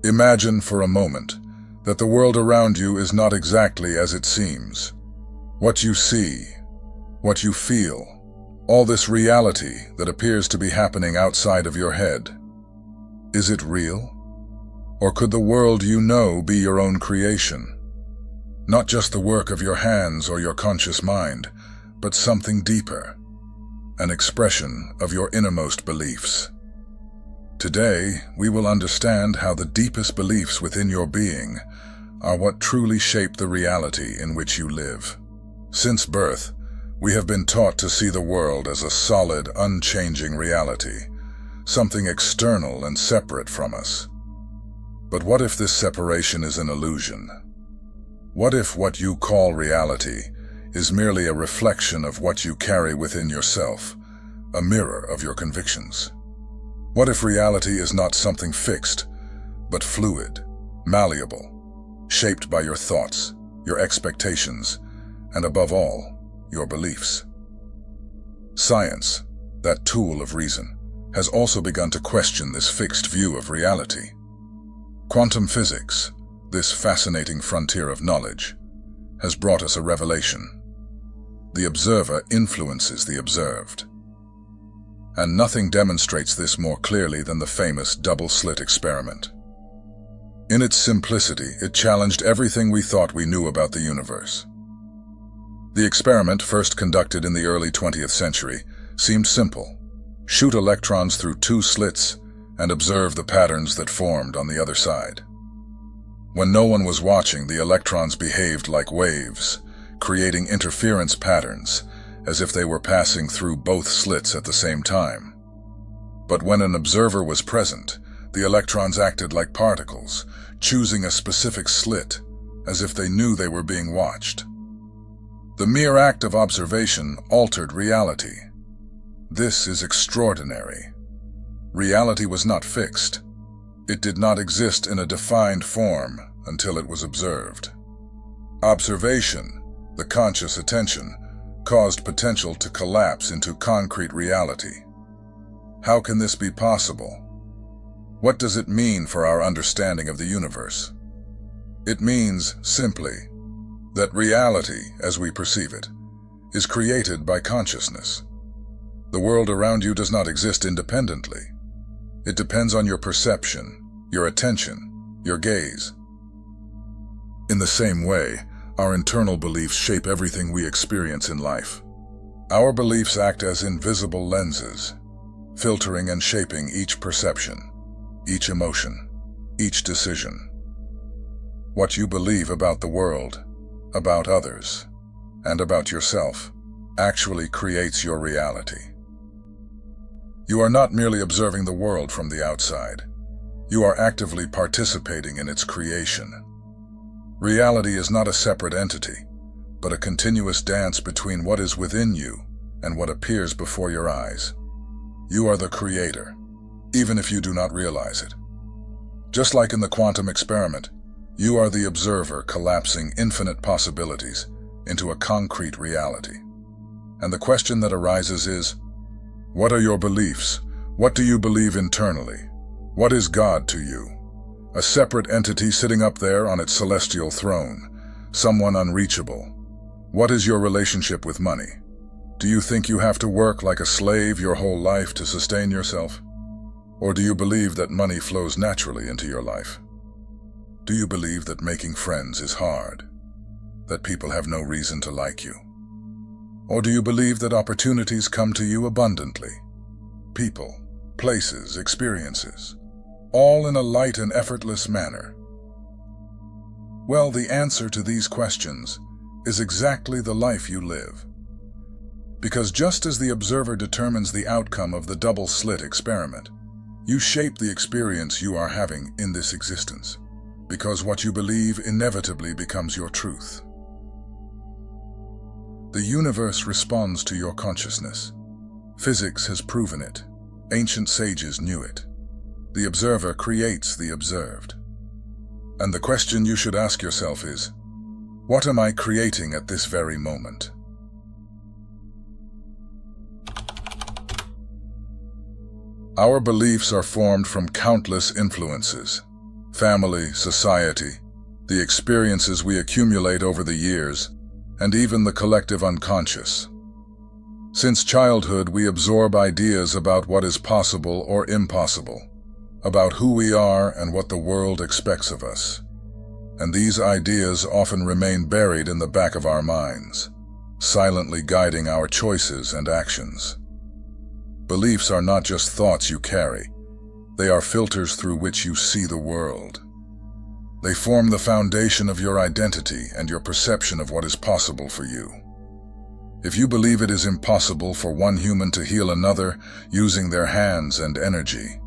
Imagine for a moment that the world around you is not exactly as it seems. What you see, what you feel, all this reality that appears to be happening outside of your head. Is it real? Or could the world you know be your own creation? Not just the work of your hands or your conscious mind, but something deeper, an expression of your innermost beliefs. Today, we will understand how the deepest beliefs within your being are what truly shape the reality in which you live. Since birth, we have been taught to see the world as a solid, unchanging reality, something external and separate from us. But what if this separation is an illusion? What if what you call reality is merely a reflection of what you carry within yourself, a mirror of your convictions? What if reality is not something fixed, but fluid, malleable, shaped by your thoughts, your expectations, and above all, your beliefs? Science, that tool of reason, has also begun to question this fixed view of reality. Quantum physics, this fascinating frontier of knowledge, has brought us a revelation. The observer influences the observed. And nothing demonstrates this more clearly than the famous double-slit experiment. In its simplicity, it challenged everything we thought we knew about the universe. The experiment, first conducted in the early 20th century, seemed simple. Shoot electrons through two slits and observe the patterns that formed on the other side. When no one was watching, the electrons behaved like waves, creating interference patterns, as if they were passing through both slits at the same time. But when an observer was present, the electrons acted like particles, choosing a specific slit, as if they knew they were being watched. The mere act of observation altered reality. This is extraordinary. Reality was not fixed. It did not exist in a defined form until it was observed. Observation, the conscious attention, caused potential to collapse into concrete reality. How can this be possible? What does it mean for our understanding of the universe? It means, simply, that reality, as we perceive it, is created by consciousness. The world around you does not exist independently. It depends on your perception, your attention, your gaze. In the same way, our internal beliefs shape everything we experience in life. Our beliefs act as invisible lenses, filtering and shaping each perception, each emotion, each decision. What you believe about the world, about others, and about yourself actually creates your reality. You are not merely observing the world from the outside. You are actively participating in its creation. Reality is not a separate entity, but a continuous dance between what is within you and what appears before your eyes. You are the creator, even if you do not realize it. Just like in the quantum experiment, you are the observer collapsing infinite possibilities into a concrete reality. And the question that arises is, what are your beliefs? What do you believe internally? What is God to you? A separate entity sitting up there on its celestial throne, someone unreachable. What is your relationship with money? Do you think you have to work like a slave your whole life to sustain yourself? Or do you believe that money flows naturally into your life? Do you believe that making friends is hard? That people have no reason to like you? Or do you believe that opportunities come to you abundantly? People, places, experiences, all in a light and effortless manner? Well, the answer to these questions is exactly the life you live. Because just as the observer determines the outcome of the double-slit experiment, you shape the experience you are having in this existence, because what you believe inevitably becomes your truth. The universe responds to your consciousness. Physics has proven it. Ancient sages knew it. The observer creates the observed. And the question you should ask yourself is, what am I creating at this very moment? Our beliefs are formed from countless influences. family, society, the experiences we accumulate over the years, and even the collective unconscious. Since childhood, we absorb ideas about what is possible or impossible, about who we are and what the world expects of us. And these ideas often remain buried in the back of our minds, silently guiding our choices and actions. Beliefs are not just thoughts you carry. They are filters through which you see the world. They form the foundation of your identity and your perception of what is possible for you. If you believe it is impossible for one human to heal another using their hands and energy,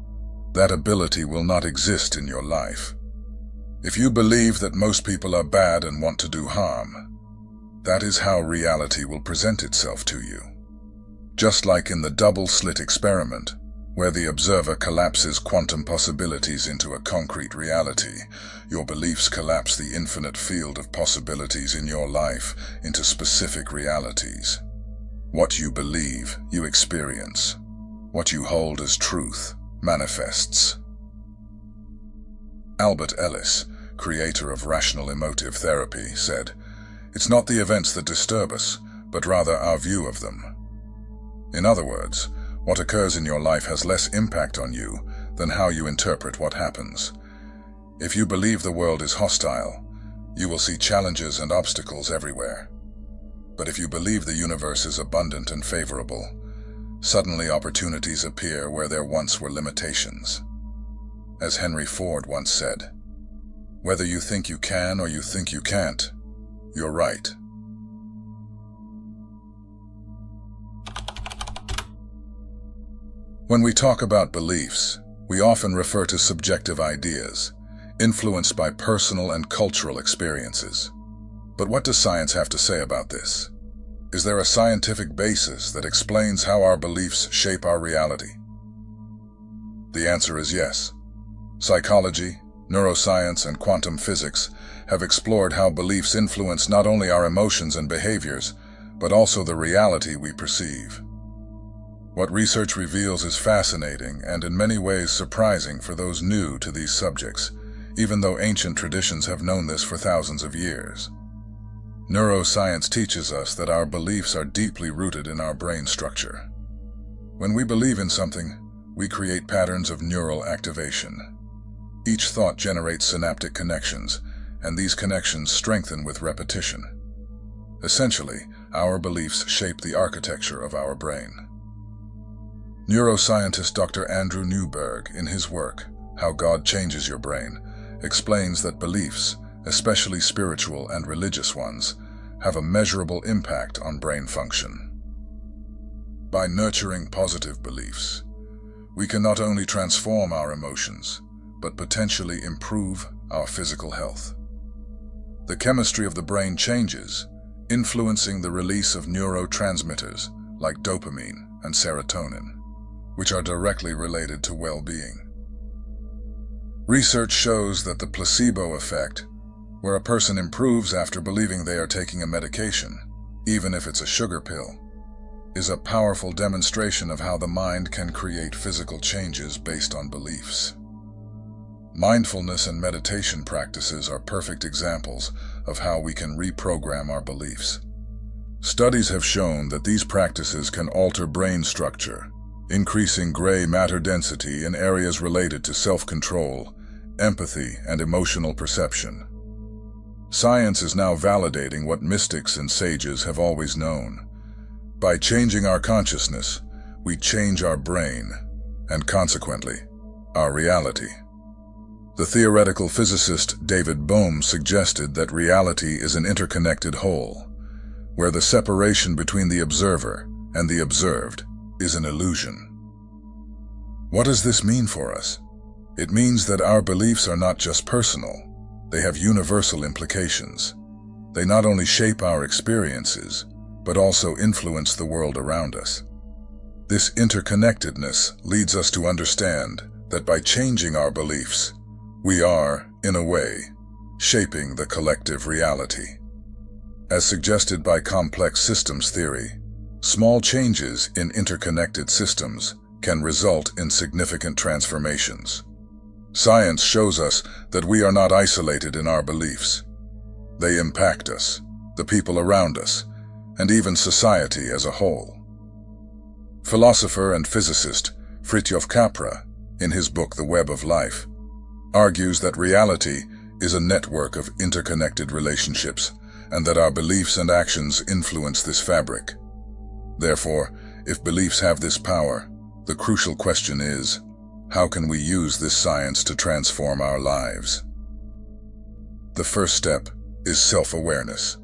that ability will not exist in your life. If you believe that most people are bad and want to do harm, that is how reality will present itself to you. Just like in the double-slit experiment, where the observer collapses quantum possibilities into a concrete reality, your beliefs collapse the infinite field of possibilities in your life into specific realities. What you believe, you experience. What you hold as truth manifests. Albert Ellis, creator of rational emotive therapy, said, "It's not the events that disturb us, but rather our view of them." In other words, what occurs in your life has less impact on you than how you interpret what happens. If you believe the world is hostile, you will see challenges and obstacles everywhere. But if you believe the universe is abundant and favorable, suddenly opportunities appear where there once were limitations. As Henry Ford once said, "Whether you think you can or you think you can't, you're right." When we talk about beliefs, we often refer to subjective ideas, influenced by personal and cultural experiences. But what does science have to say about this? Is there a scientific basis that explains how our beliefs shape our reality? The answer is yes. Psychology, neuroscience, and quantum physics have explored how beliefs influence not only our emotions and behaviors, but also the reality we perceive. What research reveals is fascinating and in many ways surprising for those new to these subjects, even though ancient traditions have known this for thousands of years. Neuroscience teaches us that our beliefs are deeply rooted in our brain structure. When we believe in something, we create patterns of neural activation. Each thought generates synaptic connections, and these connections strengthen with repetition. Essentially, our beliefs shape the architecture of our brain. Neuroscientist Dr. Andrew Newberg, in his work, How God Changes Your Brain, explains that beliefs, especially spiritual and religious ones, have a measurable impact on brain function. By nurturing positive beliefs, we can not only transform our emotions, but potentially improve our physical health. The chemistry of the brain changes, influencing the release of neurotransmitters like dopamine and serotonin, which are directly related to well-being. Research shows that the placebo effect, where a person improves after believing they are taking a medication, even if it's a sugar pill, is a powerful demonstration of how the mind can create physical changes based on beliefs. Mindfulness and meditation practices are perfect examples of how we can reprogram our beliefs. Studies have shown that these practices can alter brain structure, increasing gray matter density in areas related to self-control, empathy, and emotional perception. Science is now validating what mystics and sages have always known. By changing our consciousness, we change our brain, and consequently, our reality. The theoretical physicist David Bohm suggested that reality is an interconnected whole, where the separation between the observer and the observed is an illusion. What does this mean for us? It means that our beliefs are not just personal, they have universal implications. They not only shape our experiences, but also influence the world around us. This interconnectedness leads us to understand that by changing our beliefs, we are, in a way, shaping the collective reality. As suggested by complex systems theory, small changes in interconnected systems can result in significant transformations. Science shows us that we are not isolated in our beliefs. They impact us, the people around us, and even society as a whole. Philosopher and physicist Fritjof Capra, in his book The Web of Life, argues that reality is a network of interconnected relationships and that our beliefs and actions influence this fabric. Therefore, if beliefs have this power, the crucial question is, how can we use this science to transform our lives? The first step is self-awareness.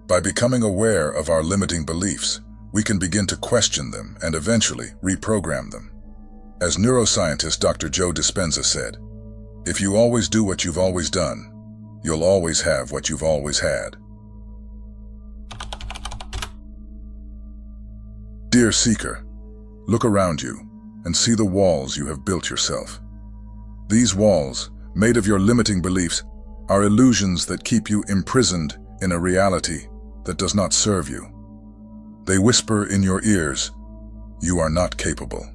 By becoming aware of our limiting beliefs, we can begin to question them and eventually reprogram them. As neuroscientist Dr. Joe Dispenza said, "If you always do what you've always done, you'll always have what you've always had." Dear seeker, look around you and see the walls you have built yourself. These walls, made of your limiting beliefs, are illusions that keep you imprisoned in a reality that does not serve you. They whisper in your ears, "You are not capable.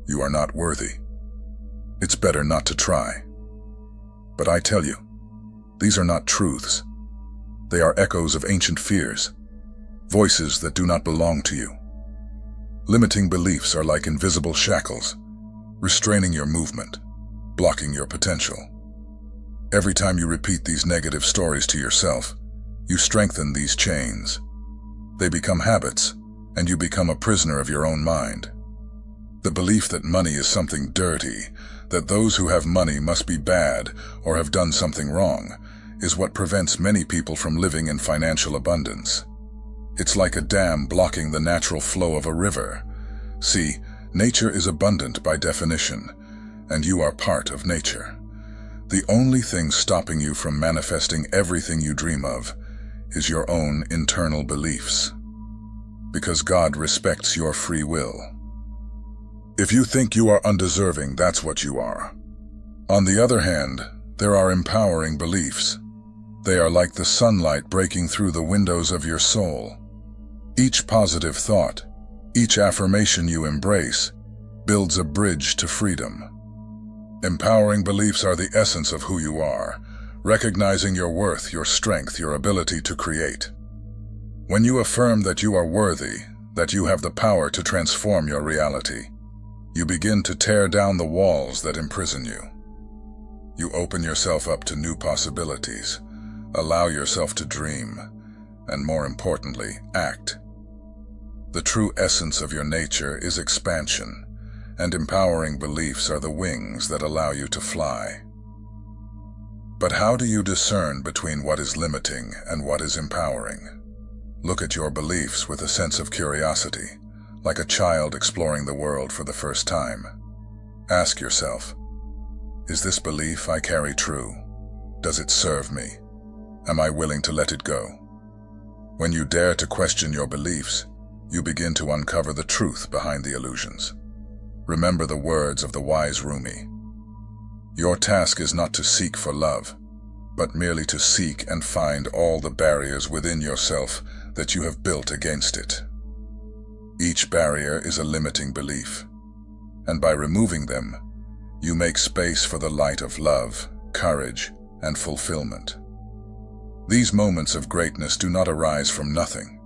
You are not worthy. It's better not to try." But I tell you, these are not truths. They are echoes of ancient fears, voices that do not belong to you. Limiting beliefs are like invisible shackles, restraining your movement, blocking your potential. Every time you repeat these negative stories to yourself, you strengthen these chains. They become habits, and you become a prisoner of your own mind. The belief that money is something dirty, that those who have money must be bad or have done something wrong, is what prevents many people from living in financial abundance. It's like a dam blocking the natural flow of a river. See, nature is abundant by definition, and you are part of nature. The only thing stopping you from manifesting everything you dream of is your own internal beliefs. Because God respects your free will. If you think you are undeserving, that's what you are. On the other hand, there are empowering beliefs. They are like the sunlight breaking through the windows of your soul. Each positive thought, each affirmation you embrace, builds a bridge to freedom. Empowering beliefs are the essence of who you are, recognizing your worth, your strength, your ability to create. When you affirm that you are worthy, that you have the power to transform your reality, you begin to tear down the walls that imprison you. You open yourself up to new possibilities, allow yourself to dream, and more importantly, act. The true essence of your nature is expansion, and empowering beliefs are the wings that allow you to fly. But how do you discern between what is limiting and what is empowering? Look at your beliefs with a sense of curiosity, like a child exploring the world for the first time. Ask yourself, is this belief I carry true? Does it serve me? Am I willing to let it go? When you dare to question your beliefs, you begin to uncover the truth behind the illusions. Remember the words of the wise Rumi. Your task is not to seek for love, but merely to seek and find all the barriers within yourself that you have built against it. Each barrier is a limiting belief, and by removing them, you make space for the light of love, courage, and fulfillment. These moments of greatness do not arise from nothing.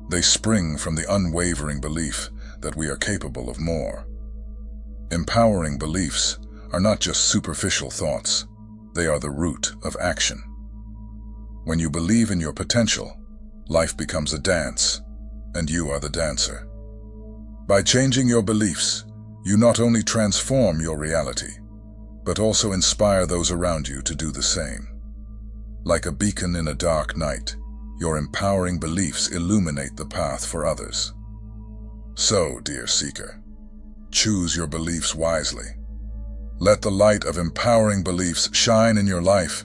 They spring from the unwavering belief that we are capable of more. Empowering beliefs are not just superficial thoughts, they are the root of action. When you believe in your potential, life becomes a dance, and you are the dancer. By changing your beliefs, you not only transform your reality, but also inspire those around you to do the same. Like a beacon in a dark night, your empowering beliefs illuminate the path for others. So, dear seeker, choose your beliefs wisely. Let the light of empowering beliefs shine in your life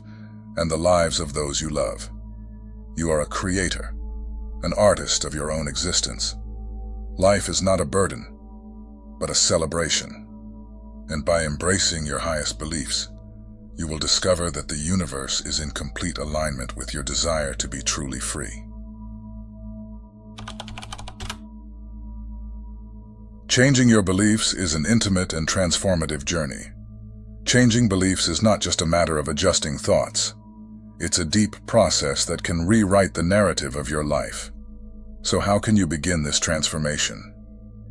and the lives of those you love. You are a creator, an artist of your own existence. Life is not a burden, but a celebration. And by embracing your highest beliefs, you will discover that the universe is in complete alignment with your desire to be truly free. Changing your beliefs is an intimate and transformative journey. Changing beliefs is not just a matter of adjusting thoughts. It's a deep process that can rewrite the narrative of your life. So how can you begin this transformation?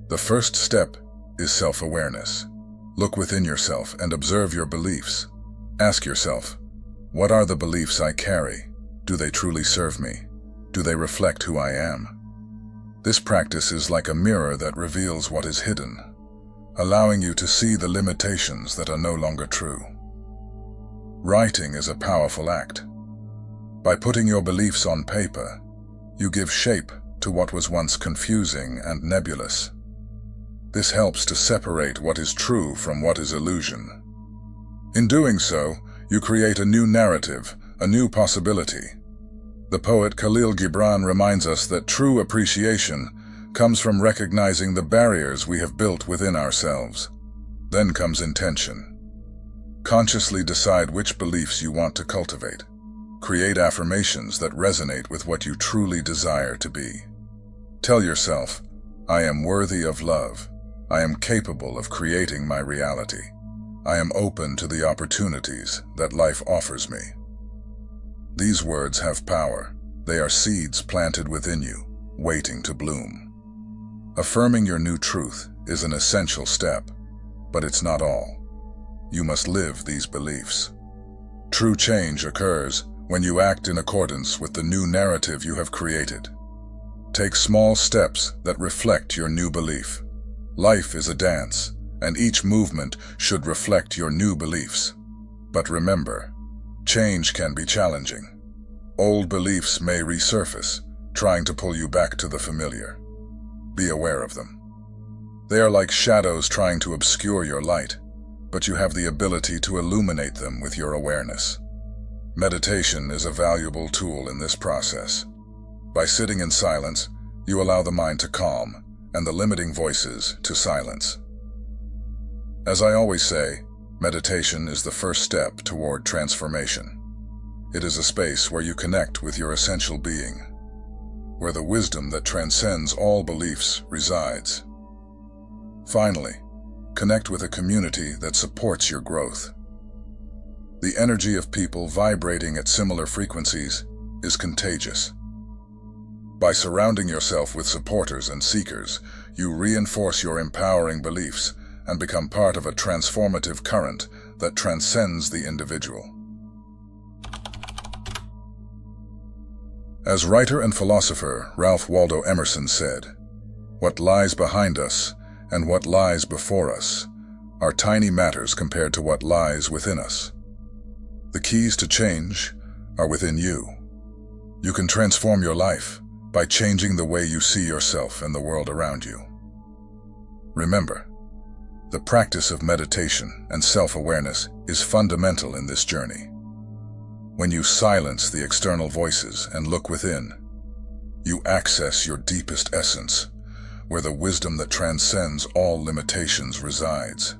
The first step is self-awareness. Look within yourself and observe your beliefs. Ask yourself, what are the beliefs I carry? Do they truly serve me? Do they reflect who I am? This practice is like a mirror that reveals what is hidden, allowing you to see the limitations that are no longer true. Writing is a powerful act. By putting your beliefs on paper, you give shape to what was once confusing and nebulous. This helps to separate what is true from what is illusion. In doing so, you create a new narrative, a new possibility. The poet Khalil Gibran reminds us that true appreciation comes from recognizing the barriers we have built within ourselves. Then comes intention. Consciously decide which beliefs you want to cultivate. Create affirmations that resonate with what you truly desire to be. Tell yourself, I am worthy of love. I am capable of creating my reality. I am open to the opportunities that life offers me. These words have power. They are seeds planted within you, waiting to bloom. Affirming your new truth is an essential step, but it's not all. You must live these beliefs. True change occurs when you act in accordance with the new narrative you have created. Take small steps that reflect your new belief. Life is a dance, and each movement should reflect your new beliefs. But remember, change can be challenging. Old beliefs may resurface, trying to pull you back to the familiar. Be aware of them. They are like shadows trying to obscure your light, but you have the ability to illuminate them with your awareness. Meditation is a valuable tool in this process. By sitting in silence, you allow the mind to calm and the limiting voices to silence. As I always say, meditation is the first step toward transformation. It is a space where you connect with your essential being, where the wisdom that transcends all beliefs resides. Finally, connect with a community that supports your growth. The energy of people vibrating at similar frequencies is contagious. By surrounding yourself with supporters and seekers, you reinforce your empowering beliefs and become part of a transformative current that transcends the individual. As writer and philosopher Ralph Waldo Emerson said, "What lies behind us and what lies before us are tiny matters compared to what lies within us. The keys to change are within you. You can transform your life by changing the way you see yourself and the world around you." Remember, the practice of meditation and self-awareness is fundamental in this journey. When you silence the external voices and look within, you access your deepest essence, where the wisdom that transcends all limitations resides.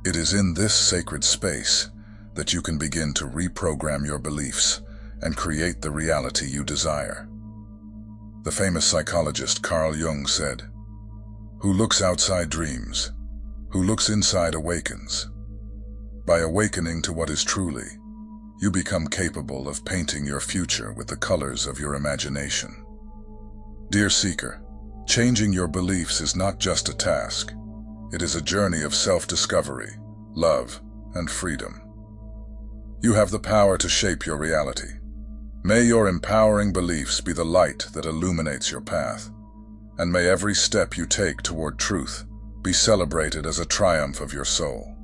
It is in this sacred space that you can begin to reprogram your beliefs and create the reality you desire. The famous psychologist Carl Jung said, "Who looks outside dreams, who looks inside awakens." By awakening to what is truly, you become capable of painting your future with the colors of your imagination. Dear seeker, changing your beliefs is not just a task. It is a journey of self-discovery, love, and freedom. You have the power to shape your reality. May your empowering beliefs be the light that illuminates your path, and may every step you take toward truth be celebrated as a triumph of your soul.